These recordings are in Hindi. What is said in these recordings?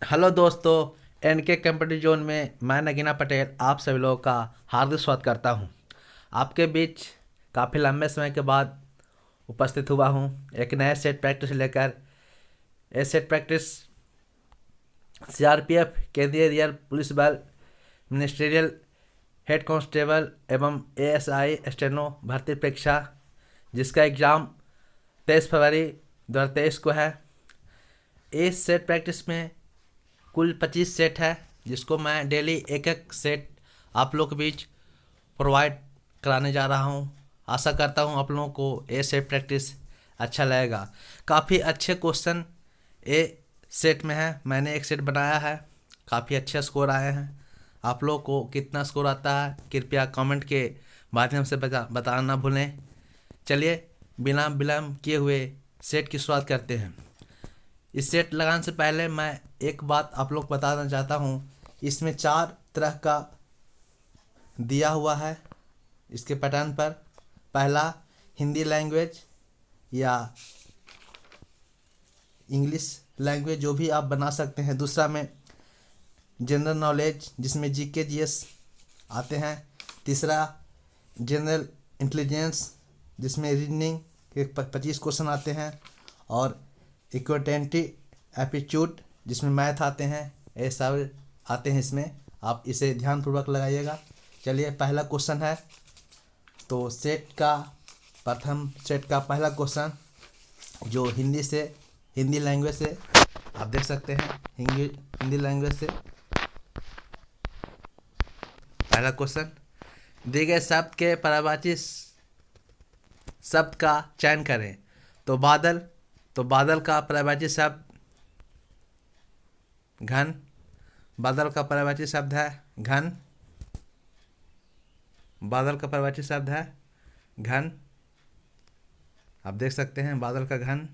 हेलो दोस्तों। एनके कंप्यूटर जोन में मैं नगीना पटेल आप सभी लोगों का हार्दिक स्वागत करता हूं। आपके बीच काफ़ी लंबे समय के बाद उपस्थित हुआ हूं एक नए सेट प्रैक्टिस लेकर। ये सेट प्रैक्टिस सीआरपीएफ, केंद्रीय रिजर्व पुलिस बल, मिनिस्ट्रियल हेड कांस्टेबल एवं एएसआई स्टेनो भर्ती परीक्षा, जिसका एग्ज़ाम 23 फरवरी 2023 को है। इस सेट प्रैक्टिस में कुल 25 सेट है, जिसको मैं डेली एक एक सेट आप लोग के बीच प्रोवाइड कराने जा रहा हूँ। आशा करता हूँ आप लोगों को ये सेट प्रैक्टिस अच्छा लगेगा। काफ़ी अच्छे क्वेश्चन ये सेट में है। मैंने एक सेट बनाया है, काफ़ी अच्छे स्कोर आए हैं। आप लोग को कितना स्कोर आता है कृपया कमेंट के माध्यम से बताना ना भूलें। चलिए बिना विलम्ब किए हुए सेट की शुरुआत करते हैं। इस सेट लगाने से पहले मैं एक बात आप लोग बताना चाहता हूँ। इसमें 4 तरह का दिया हुआ है इसके पैटर्न पर। पहला हिंदी लैंग्वेज या इंग्लिश लैंग्वेज, जो भी आप बना सकते हैं। दूसरा में जनरल नॉलेज, जिसमें जीके जीएस आते हैं। तीसरा जनरल इंटेलिजेंस, जिसमें रीजनिंग के 25 क्वेश्चन आते हैं। और इक्विटेंटिव एप्टीट्यूड, जिसमें मैथ आते हैं। ये सब आते हैं इसमें, आप इसे ध्यानपूर्वक लगाइएगा। चलिए पहला क्वेश्चन है। तो प्रथम सेट का पहला क्वेश्चन जो हिंदी लैंग्वेज से आप देख सकते हैं। हिंदी लैंग्वेज से पहला क्वेश्चन, दिए गए शब्द के पर्यायवाची शब्द का चयन करें। तो बादल का पर्यायवाची शब्द घन। बादल का पर्यायवाची शब्द है घन। बादल का पर्यायवाची शब्द है घन। आप देख सकते हैं बादल का घन।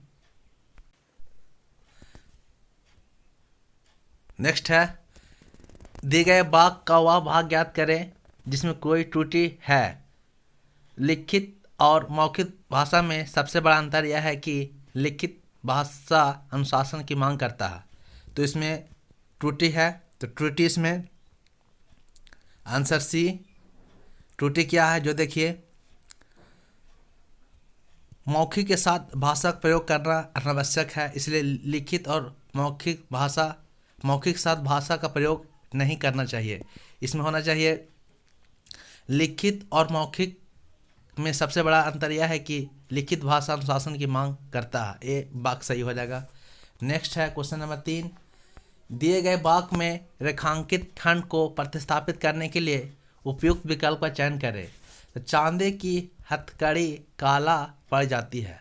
नेक्स्ट है, दिए गए वाक्य का वह भाग ज्ञात करें जिसमें कोई त्रुटि है। लिखित और मौखिक भाषा में सबसे बड़ा अंतर यह है कि लिखित भाषा अनुशासन की मांग करता है। तो इसमें त्रुटि है, तो त्रुटि इसमें आंसर सी। त्रुटि क्या है जो देखिए, मौखिक के साथ भाषा का प्रयोग करना अनावश्यक है, इसलिए लिखित और मौखिक के साथ भाषा का प्रयोग नहीं करना चाहिए। इसमें होना चाहिए लिखित और मौखिक में सबसे बड़ा अंतर यह है कि लिखित भाषा अनुशासन की मांग करता है। ये वाक्य सही हो जाएगा। नेक्स्ट है क्वेश्चन नंबर 3, दिए गए वाक्य में रेखांकित खंड को प्रतिस्थापित करने के लिए उपयुक्त विकल्प का चयन करें। तो चांदी की हथकड़ी काला पड़ जाती है,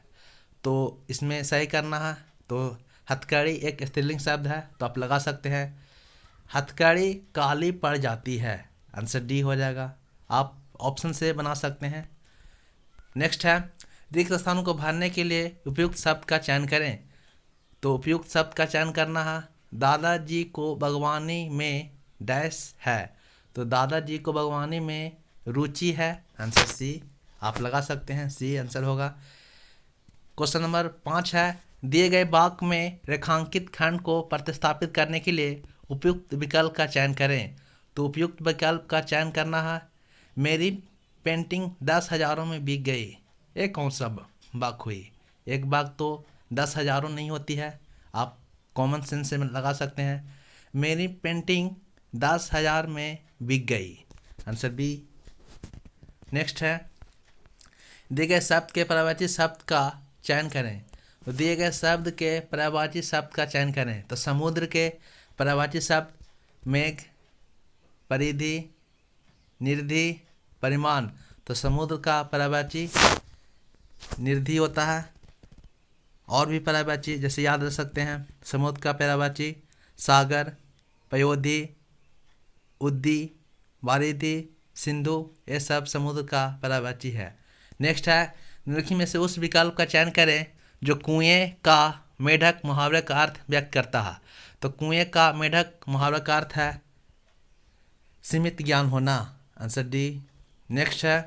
तो इसमें सही करना है। तो हथकड़ी एक स्त्रीलिंग शब्द है, तो आप लगा सकते हैं हथकड़ी काली पड़ जाती है। आंसर डी हो जाएगा। आप ऑप्शन से बना सकते हैं। नेक्स्ट है, रिक्त स्थानों को भरने के लिए उपयुक्त शब्द का चयन करें। तो उपयुक्त शब्द का चयन करना है, दादाजी को बागवानी में डैश है। तो दादाजी को बागवानी में रुचि है। आंसर सी आप लगा सकते हैं, सी आंसर होगा। क्वेश्चन नंबर 5 है, दिए गए वाक्य में रेखांकित खंड को प्रतिस्थापित करने के लिए उपयुक्त विकल्प का चयन करें। तो उपयुक्त विकल्प का चयन करना है, मेरी पेंटिंग 10,000 में बिक गई। ये कौन सा वाक्य हुई? एक वाक्य तो 10,000 नहीं होती है, आप कॉमन सेंस से लगा सकते हैं, मेरी पेंटिंग 10,000 में बिक गई। Answer B. नेक्स्ट है, दिए गए शब्द के पर्यायवाची शब्द का चयन करें। तो दिए गए शब्द के पर्यायवाची शब्द का चयन करें। तो समुद्र के पर्यायवाची शब्द मेघ, परिधि, निधि, परिमाण। तो समुद्र का पर्यायवाची निधि होता है। और भी पर्यायवाची जैसे याद रख सकते हैं, समुद्र का पर्यायवाची सागर, पयोधी, उद्दी, वारिधि, सिंधु, ये सब समुद्र का पर्यायवाची है। नेक्स्ट है, निम्नलिखित में से उस विकल्प का चयन करें जो कुएं का मेढक मुहावरे का अर्थ व्यक्त करता है। तो कुएं का मेढक मुहावरे का अर्थ है सीमित ज्ञान होना। Answer D. नेक्स्ट है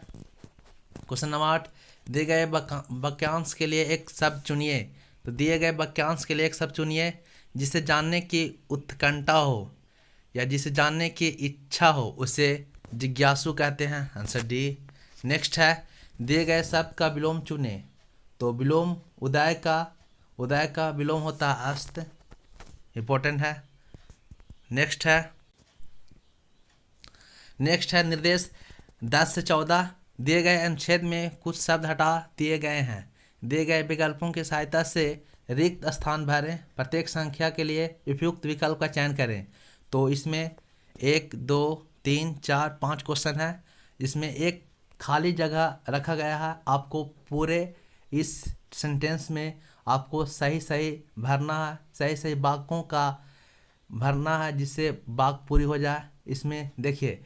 क्वेश्चन नंबर 8, दिए गए वाक्यांश के लिए एक शब्द चुनिए तो दिए गए वाक्यांश के लिए एक शब्द चुनिए जिसे जानने की उत्कंठा हो या जिसे जानने की इच्छा हो, उसे जिज्ञासु कहते हैं। Answer D. नेक्स्ट है, दिए गए शब्द का विलोम चुने। तो विलोम उदय का विलोम होता है अस्त, इंपॉर्टेंट है। नेक्स्ट है निर्देश 10 से 14। दिए गए अनुच्छेद में कुछ शब्द हटा दिए गए हैं। दिए गए विकल्पों की सहायता से रिक्त स्थान भरें। प्रत्येक संख्या के लिए उपयुक्त विकल्प का चयन करें। तो इसमें 1, 2, 3, 4, 5 क्वेश्चन है। इसमें एक खाली जगह रखा गया है। आपको पूरे इस सेंटेंस में आपको सही सही भरना है, सही सही वाक्यों का भरना है जिससे वाक्य पूरी हो जाए। इसमें देखिए,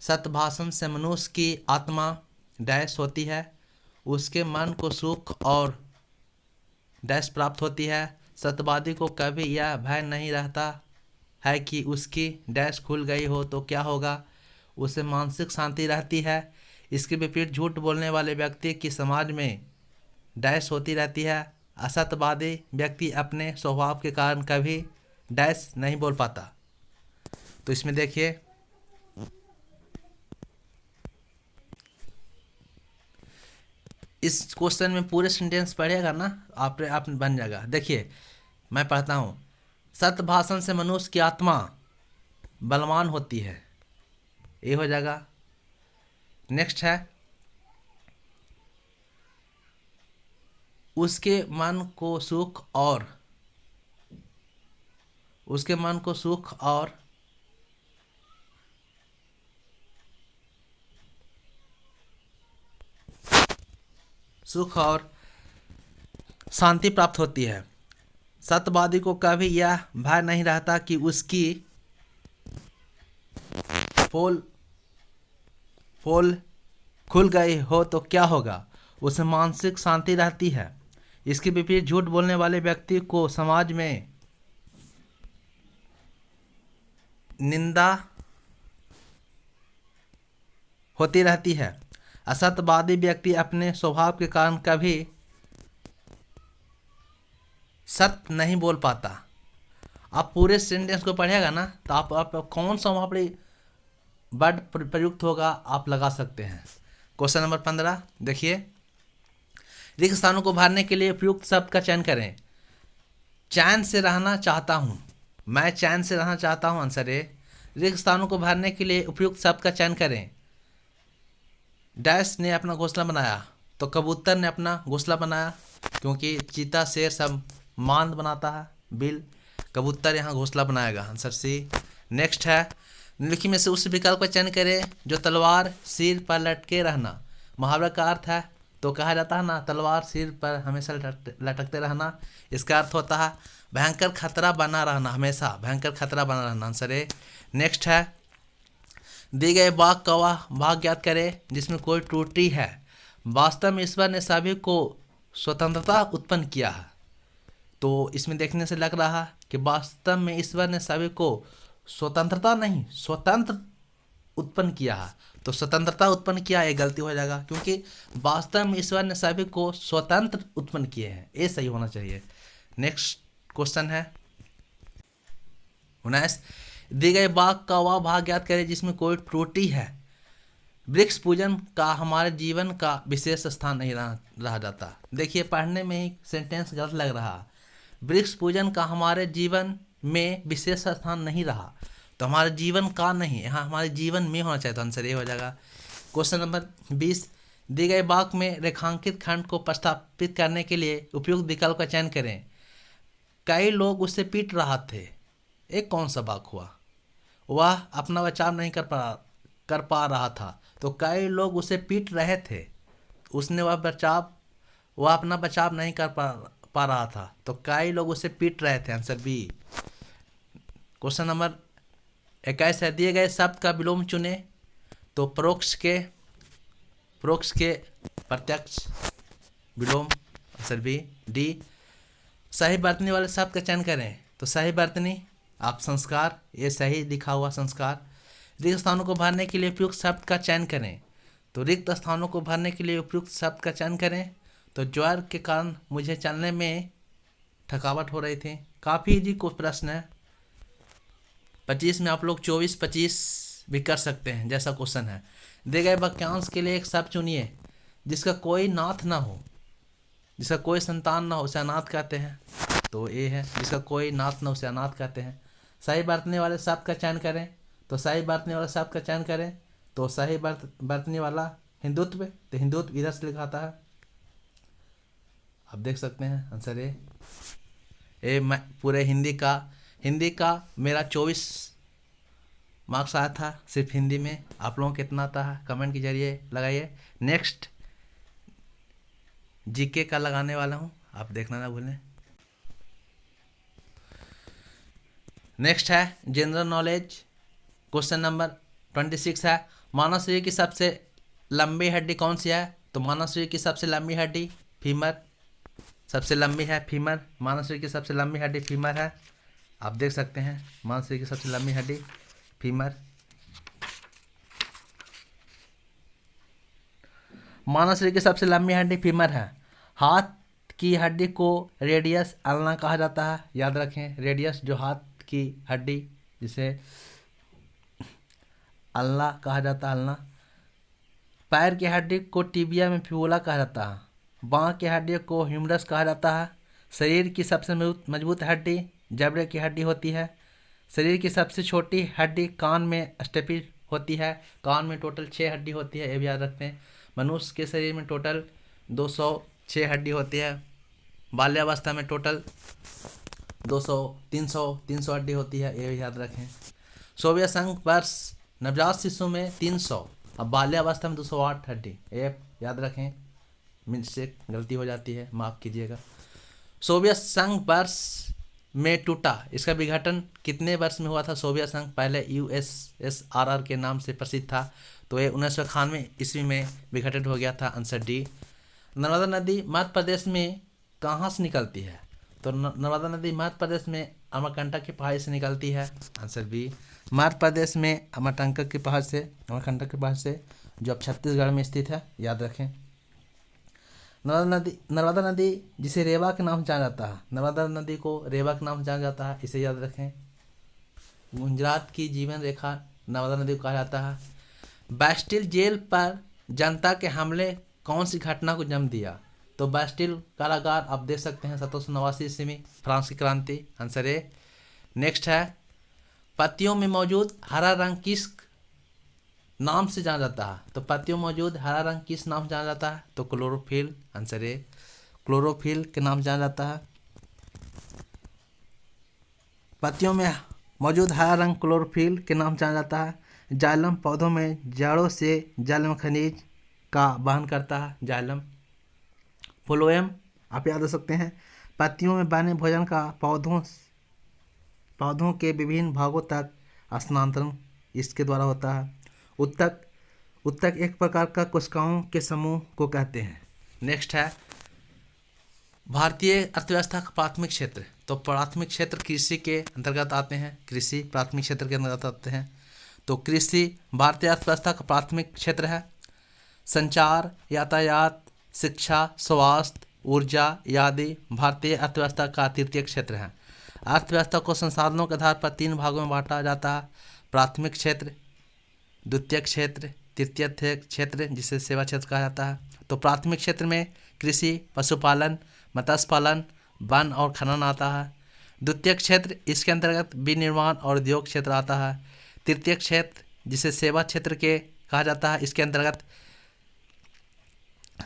सत्य भाषण से मनुष्य की आत्मा डैश होती है, उसके मन को सुख और डैश प्राप्त होती है। सत्यवादी को कभी यह भय नहीं रहता है कि उसकी डैश खुल गई हो तो क्या होगा, उसे मानसिक शांति रहती है। इसके विपरीत झूठ बोलने वाले व्यक्ति की समाज में डैश होती रहती है। असत्यवादी व्यक्ति अपने स्वभाव के कारण कभी डैश नहीं बोल पाता। तो इसमें देखिए, इस क्वेश्चन में पूरे सेंटेंस पढ़ेगा ना, आप बन जाएगा। देखिए मैं पढ़ता हूँ, सत्य भाषण से मनुष्य की आत्मा बलवान होती है, ये हो जाएगा। नेक्स्ट है, उसके मन को सुख और शांति प्राप्त होती है। सत्यवादी को कभी यह भय नहीं रहता कि उसकी पोल खुल गई हो तो क्या होगा, उसे मानसिक शांति रहती है। इसके विपरीत झूठ बोलने वाले व्यक्ति को समाज में निंदा होती रहती है। असत्यवादी व्यक्ति अपने स्वभाव के कारण कभी सत्य नहीं बोल पाता। आप पूरे सेंटेंस को पढ़ेगा ना तो आप कौन सा वहाँ पर वर्ड प्रयुक्त होगा आप लगा सकते हैं। क्वेश्चन नंबर 15 देखिए, रिक्त स्थानों को भरने के लिए उपयुक्त शब्द का चयन करें। चैन से रहना चाहता हूँ, मैं चैन से रहना चाहता हूँ, आंसर ए। रिक्त स्थानों को भरने के लिए उपयुक्त शब्द का चयन करें। डैश ने अपना घोंसला बनाया, तो कबूतर ने अपना घोंसला बनाया, क्योंकि चीता शेर सब मांद बनाता है, बिल कबूतर यहाँ घोंसला बनाएगा, आंसर सी। नेक्स्ट है, निम्नलिखित में से उस विकल्प का चयन करें जो तलवार सिर पर लटके रहना। मुहावरा का अर्थ है, तो कहा जाता है ना, तलवार सिर पर हमेशा लटकते रहना। इसका अर्थ होता है भयंकर खतरा बना रहना, हमेशा भयंकर खतरा बना रहना, आंसर ए। नेक्स्ट है, दिए गए वाक्य का वह भाग ज्ञात करें जिसमें कोई त्रुटि है। वास्तव में ईश्वर ने सभी को स्वतंत्रता उत्पन्न किया है। तो इसमें देखने से लग रहा है कि वास्तव में ईश्वर ने सभी को स्वतंत्रता नहीं, स्वतंत्र उत्पन्न किया है। तो स्वतंत्रता उत्पन्न किया, ये गलती हो जाएगा, क्योंकि वास्तव में ईश्वर ने सभी को स्वतंत्र उत्पन्न किए हैं, ये सही होना चाहिए। नेक्स्ट क्वेश्चन है 19, दिए गए वाक्य का वह भाग ज्ञात करें जिसमें कोई त्रुटि है। वृक्ष पूजन का हमारे जीवन का विशेष स्थान नहीं रहा जाता। देखिए पढ़ने में ही सेंटेंस गलत लग रहा है। वृक्ष पूजन का हमारे जीवन में विशेष स्थान नहीं रहा, तो हमारे जीवन का नहीं, यहाँ हमारे जीवन में होना चाहिए, तो आंसर ये हो जाएगा। क्वेश्चन नंबर 20, दिए गए वाक्य में रेखांकित खंड को प्रस्तावित करने के लिए उपयुक्त विकल्प का चयन करें। कई लोग उसे पीट रहा थे, एक कौन सा वाक्य हुआ, वह अपना बचाव नहीं कर पा रहा था, तो कई लोग उसे पीट रहे थे, उसने वह अपना बचाव नहीं कर पा रहा था, तो कई लोग उसे पीट रहे थे, आंसर बी। क्वेश्चन नंबर 21 है, दिए गए शब्द का विलोम चुने। तो परोक्ष के प्रत्यक्ष विलोम, आंसर बी। डी, सही बरतने वाले शब्द का चयन करें। तो सही बरतनी, आप संस्कार, ये सही लिखा हुआ संस्कार। रिक्त स्थानों को भरने के लिए उपयुक्त शब्द का चयन करें। तो रिक्त स्थानों को भरने के लिए उपयुक्त शब्द का चयन करें। तो ज्वर के कारण मुझे चलने में थकावट हो रही थी। काफ़ी इजी को प्रश्न है। 25 में आप लोग 24-25 भी कर सकते हैं, जैसा क्वेश्चन है। दिए गए वाक्यांश के लिए एक शब्द चुनिए जिसका कोई नाथ ना हो, जिसका कोई संतान ना हो, उसे अनाथ कहते हैं। तो ये है, जिसका कोई नाथ ना हो उसे अनाथ कहते हैं। सही बरतने वाले शब्द का चयन करें, तो सही बरतने वाले शब्द का चयन करें। तो सही बरतने वाला हिंदुत्व, तो हिंदुत्व इधर से लिखा आता है, आप देख सकते हैं आंसर ए। मैं पूरे हिंदी का मेरा 24 मार्क्स आया था सिर्फ हिंदी में। आप लोगों को कितना आता है कमेंट के जरिए लगाइए। नेक्स्ट जीके का लगाने वाला हूँ, आप देखना ना भूलें। नेक्स्ट है जनरल नॉलेज, क्वेश्चन नंबर 26 है, मानव शरीर की सबसे लंबी हड्डी कौन सी है? तो मानव शरीर की सबसे लंबी हड्डी फीमर, सबसे लंबी है फीमर। मानव शरीर की सबसे लंबी हड्डी फीमर है, आप देख सकते हैं मानव शरीर की सबसे लंबी हड्डी फीमर। मानव शरीर की सबसे लंबी हड्डी फीमर है। हाथ की हड्डी को रेडियस अल्ना कहा जाता है, याद रखें। रेडियस जो हाथ की हड्डी, जिसे अल्ना कहा जाता है, अल्ना। पैर की हड्डी को टिबिया में फिबुला कहा जाता है। बाँह की हड्डी को ह्यूमरस कहा जाता है। शरीर की सबसे मजबूत हड्डी जबड़े की हड्डी होती है। शरीर की सबसे छोटी हड्डी कान में स्टेपिस होती है। कान में टोटल 6 हड्डी होती है, ये भी याद रखते हैं। मनुष्य के शरीर में टोटल 206 हड्डी होती है। बाल्यावस्था में टोटल 300 हड्डी होती है, ये भी याद रखें। सोवियत संघ वर्ष नवजात शिशु में 300, अब बाल्यावस्था में 208 हड्डी, ये याद रखें। मुझसे गलती हो जाती है, माफ़ कीजिएगा। सोवियत संघ वर्ष में टूटा, इसका विघटन कितने वर्ष में हुआ था? सोवियत संघ पहले USSR के नाम से प्रसिद्ध था, तो ये 1991 ईस्वी में विघटित हो गया था, आंसर डी। नर्मदा नदी मध्य प्रदेश में कहाँ से निकलती है? तो नर्मदा नदी मध्य प्रदेश में अमरकंटक की पहाड़ी से निकलती है, आंसर बी। मध्य प्रदेश में अमरकंटक की पहाड़ से, जो अब छत्तीसगढ़ में स्थित है, याद रखें। नर्मदा नदी जिसे रेवा के नाम से जाना जाता है, नर्मदा नदी को रेवा के नाम से जाना जाता है, इसे याद रखें। गुजरात की जीवन रेखा नर्मदा नदी को कहा जाता है। बैस्टिल जेल पर जनता के हमले कौन सी घटना को जन्म दिया? तो बैस्टिल कारागार, आप देख सकते हैं 1789 ईस्वी में, फ्रांस की क्रांति, आंसर ए। नेक्स्ट है, पत्तियों में मौजूद हरा रंग किस नाम से जाना जाता है? तो पत्तियों मौजूद हरा रंग किस नाम से जाना जाता है? तो क्लोरोफिल, आंसर ए। क्लोरोफिल के नाम से जाना जाता है। पत्तियों में मौजूद हरा रंग क्लोरोफिल के नाम से जाना जाता है। जाइलम पौधों में जड़ों से जाइलम खनिज का वहन करता है, जाइलम। फ्लोएम आप याद रख सकते हैं, पत्तियों में बने भोजन का पौधों के विभिन्न भागों तक स्थानांतरण इसके द्वारा होता है। उत्तक एक प्रकार का कोशिकाओं के समूह को कहते हैं। नेक्स्ट है, भारतीय अर्थव्यवस्था का प्राथमिक क्षेत्र। तो प्राथमिक क्षेत्र कृषि के अंतर्गत आते हैं, कृषि प्राथमिक क्षेत्र के अंतर्गत आते हैं। तो कृषि भारतीय अर्थव्यवस्था का प्राथमिक क्षेत्र है। संचार, यातायात, शिक्षा, स्वास्थ्य, ऊर्जा आदि भारतीय अर्थव्यवस्था का तृतीय क्षेत्र है। अर्थव्यवस्था को संसाधनों के आधार पर 3 भागों में बांटा जाता है, प्राथमिक क्षेत्र, द्वितीय क्षेत्र, तृतीय क्षेत्र, जिसे सेवा क्षेत्र कहा जाता है। तो प्राथमिक क्षेत्र में कृषि, पशुपालन, मत्स्य पालन, वन और खनन आता है। द्वितीय क्षेत्र, इसके अंतर्गत विनिर्माण और उद्योग क्षेत्र आता है। तृतीय क्षेत्र, जिसे सेवा क्षेत्र के कहा जाता है, इसके अंतर्गत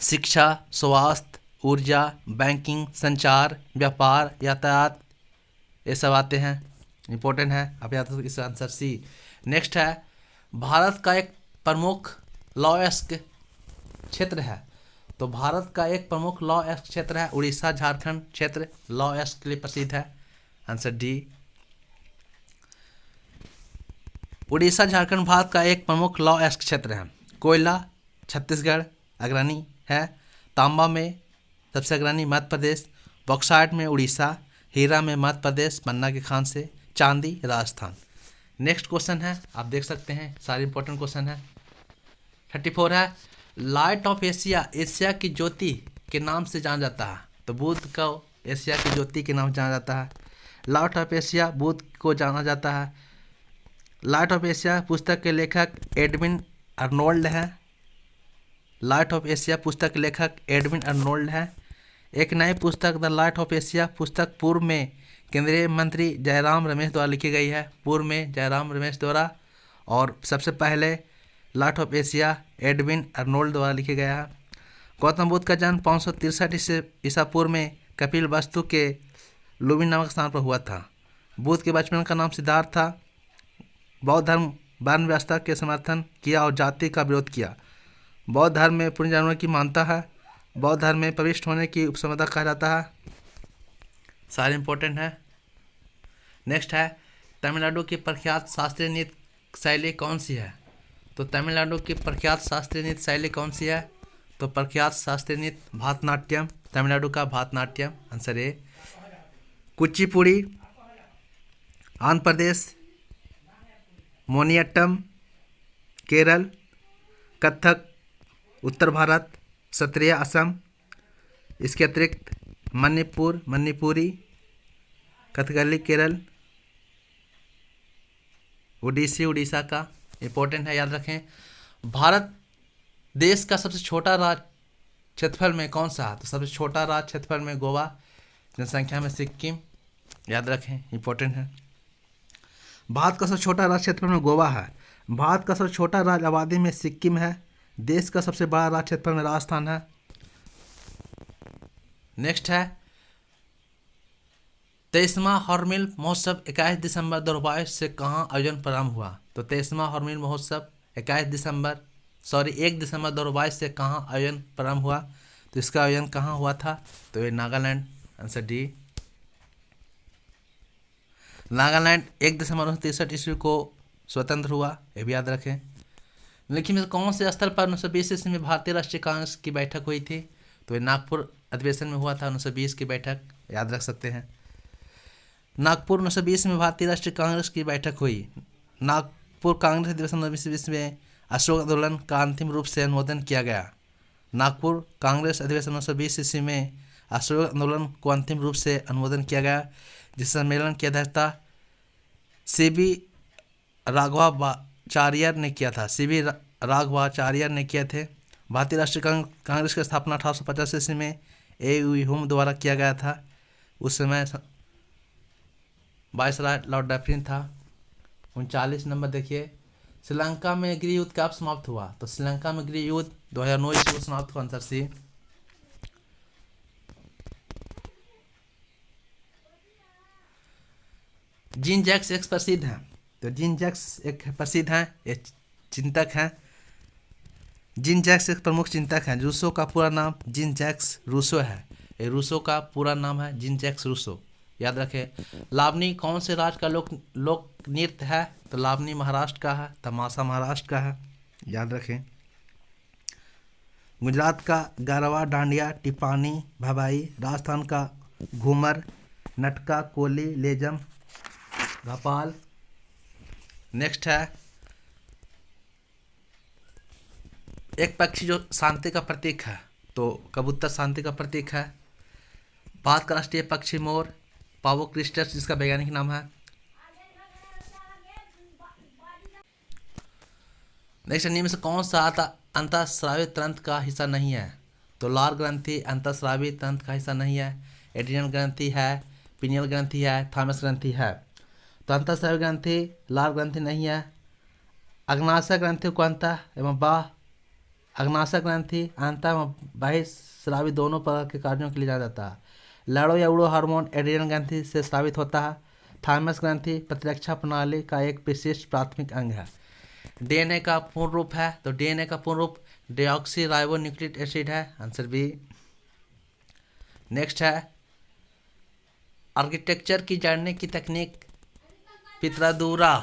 शिक्षा, स्वास्थ्य, ऊर्जा, बैंकिंग, संचार, व्यापार, यातायात, ये सब आते हैं, इंपॉर्टेंट है, आप याद रखो, इसका आंसर सी। नेक्स्ट है, भारत का एक प्रमुख लॉयस्क क्षेत्र है। तो भारत का एक प्रमुख लॉयस्क क्षेत्र है उड़ीसा झारखंड क्षेत्र, लॉयस्क के लिए प्रसिद्ध है, आंसर डी। उड़ीसा झारखंड भारत का एक प्रमुख लॉयस्क क्षेत्र है। कोयला छत्तीसगढ़ अग्रणी है, तांबा में सबसे अग्रणी मध्य प्रदेश, बॉक्साइट में उड़ीसा, हीरा में मध्य प्रदेश पन्ना के खान से, चांदी राजस्थान। नेक्स्ट क्वेश्चन है, आप देख सकते हैं सारे इंपॉर्टेंट क्वेश्चन है। 34 है, लाइट ऑफ एशिया, एशिया की ज्योति के नाम से जाना जाता है। तो बुध को एशिया की ज्योति के नाम से जाना जाता है। लाइट ऑफ एशिया बुध को जाना जाता है। लाइट ऑफ एशिया पुस्तक के लेखक एडविन अर्नोल्ड हैं। लाइट ऑफ एशिया पुस्तक के लेखक एडविन अर्नोल्ड हैं। एक नई पुस्तक द लाइट ऑफ एशिया पुस्तक पूर्व में केंद्रीय मंत्री जयराम रमेश द्वारा लिखी गई है। पूर्व में जयराम रमेश द्वारा, और सबसे पहले light of Asia Edwin Arnold द्वारा लिखा गया है। गौतम बुद्ध का जन्म 563 ईसा पूर्व में कपिल वस्तु के लुम्बिनी नामक स्थान पर हुआ था। बुद्ध के बचपन का नाम सिद्धार्थ था। बौद्ध धर्म वर्ण व्यवस्था के समर्थन किया और जाति का विरोध किया। बौद्ध धर्म में पुनर्जन्म की मान्यता है। बौद्ध धर्म में प्रविष्ट होने की उपसमता कहा जाता है। सारे इंपॉर्टेंट है। नेक्स्ट है तमिलनाडु की प्रख्यात शास्त्रीय नृत्य शैली कौन सी है? तो तमिलनाडु की प्रख्यात शास्त्रीय नृत्य शैली कौन सी है? तो प्रख्यात शास्त्रीय नृत्य भारतनाट्यम, तमिलनाडु का भारतनाट्यम आंसर ए। कुचिपुड़ी आंध्र प्रदेश, मोनियट्टम केरल, कथक उत्तर भारत, सत्रिया असम, इसके अतिरिक्त मणिपुरी, कथकली केरल, ओडिसी उड़ीसा का। इंपॉर्टेंट है, याद रखें। भारत देश का सबसे छोटा राज्य क्षेत्रफल में कौन सा है? तो सबसे छोटा राज्य क्षेत्रफल में गोवा, जनसंख्या में सिक्किम, याद रखें, इंपॉर्टेंट है। भारत का सबसे छोटा राज्य क्षेत्रफल में गोवा है। भारत का सबसे छोटा राज्य आबादी में सिक्किम है। देश का सबसे बड़ा राज्य क्षेत्रफल में राजस्थान है। नेक्स्ट है 23वां हॉर्नबिल महोत्सव 21 दिसंबर 2022 से कहाँ आयोजन प्रारंभ हुआ? तो 23वां हॉर्नबिल महोत्सव 1 दिसंबर 2022 से कहाँ आयोजन प्रारंभ हुआ? तो इसका आयोजन कहाँ हुआ था? तो ये नागालैंड, आंसर डी। नागालैंड 1 दिसंबर 1963 ईस्वी को स्वतंत्र हुआ, ये भी याद रखें। लेकिन में कौन से स्थल पर 1920 ईस्वी में भारतीय राष्ट्रीय कांग्रेस की बैठक हुई थी? तो ये नागपुर अधिवेशन में हुआ था 1920 की बैठक, याद रख सकते हैं। नागपुर 1920 में भारतीय राष्ट्रीय कांग्रेस की बैठक हुई। नागपुर कांग्रेस अधिवेशन 1920 में अशोक आंदोलन का अंतिम रूप से अनुमोदन किया गया। नागपुर कांग्रेस अधिवेशन 1920 ईस्वी में अशोक आंदोलन को अंतिम रूप से अनुमोदन किया गया, जिस सम्मेलन की अध्यक्षता सीबी राघवाचार्य ने किया था। सीबी राघवाचार्य ने किए थे। भारतीय राष्ट्रीय कांग्रेस की स्थापना 1850 ईस्वी में ए हुम द्वारा किया गया था। उस समय वायसराय लॉर्ड डफरिन था। 39 नंबर देखिए, श्रीलंका में गृह युद्ध कब समाप्त हुआ? तो श्रीलंका में गृह युद्ध 2009 ईस्वी को समाप्त हुआ, आंसर सी। जीन जैक्स एक प्रसिद्ध हैं। तो जीन जैक्स एक प्रसिद्ध हैं, एक चिंतक हैं। जीन जैक्स एक प्रमुख चिंतक हैं। रूसो का पूरा नाम जीन जैक्स रूसो है। ये रूसो का पूरा नाम है जीन जैक्स रूसो, याद रखें। लावनी कौन से राज्य का लोक नृत्य है? तो लावनी महाराष्ट्र का है। तमाशा महाराष्ट्र का है, याद रखें। गुजरात का गरबा, डांडिया, टिपानी, भवाई। राजस्थान का घूमर, नटका, कोली, लेजम, भोपाल। नेक्स्ट है एक पक्षी जो शांति का प्रतीक है, तो कबूतर शांति का प्रतीक है। भारत का राष्ट्रीय पक्षी मोर, पावोक्रिस्टस जिसका वैज्ञानिक नाम है। नेक्स्ट, निम्न में से कौन सा अंतःस्रावी तंत्र का हिस्सा नहीं है? तो लार ग्रंथि अंतःस्रावी तंत्र का हिस्सा नहीं है। एड्रियन ग्रंथि है, पिनियल ग्रंथि है, थॉमस ग्रंथि है। तो अंतःस्रावी ग्रंथि लार ग्रंथि नहीं है। अग्नाशय ग्रंथि को अंतः एवं बाह्य, अग्नाशय ग्रंथि अंतः एवं बाह्य स्रावी दोनों प्रकार के कार्यों के लिए जाना जाता है। लड़ो या उड़ो हार्मोन एड्रियन ग्रंथि से स्रावित होता है। थाइमस ग्रंथि प्रतिरक्षा प्रणाली का एक विशिष्ट प्राथमिक अंग है। डीएनए का पूर्ण रूप है, तो डीएनए का पूर्ण रूप डीऑक्सी राइबो न्यूक्लिक एसिड है, आंसर बी। नेक्स्ट है आर्किटेक्चर की जानने की तकनीक पित्रादूरा